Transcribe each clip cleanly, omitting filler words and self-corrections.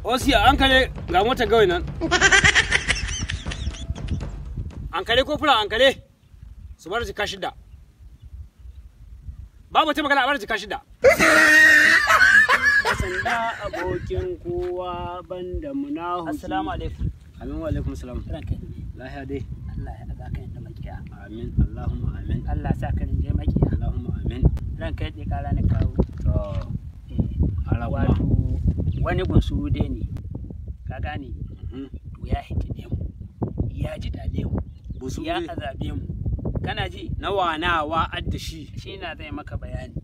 Osiya an kare ga motar gawai nan. An kare ko fula an kare su bar jika shida. Babu ta magana a bar jika shida. Sanda abokin kowa banda munahu. Assalamu alaikum. Amin wa alaikum salam. Ranka Lahiya dai. Allah ya daga ka yanda makiya. Amin. Allahumma amin. Allah sa ka rinje makiya. Allahumma amin. Ranka ya kara ni kawo. To. Wato wani bunsuru dai ne. Ka gane? To ya hitine mu. Ya ji dade mu. Ya azabe mu. Kana ji? Nawa adda shi. Shi na zai maka bayani.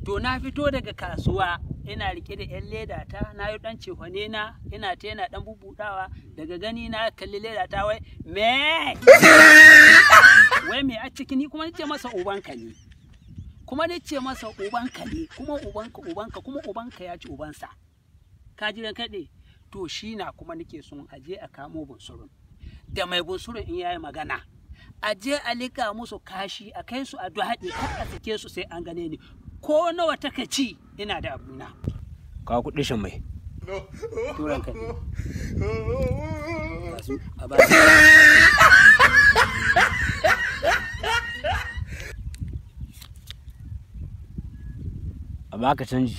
To na fito daga kasuwa ina rike da yan leda ta na yi dan cefane na ina ta yana dan bubudawa daga gani na kalli leda ta wai me a ciki ni kuma nace masa ubanka ne kuma ubanka ya ci ubansa ka ji ran kade to shi na kuma nake son aje a kamo bunsurun da mai bunsurun in yayi magana aje a lika musu kashi a kai su a duhaɗe kar a sake su sai an gane ni ko nawa take ci ina da abuna Ka kuɗin shan mai. turan ka kasu a ba A baka canji.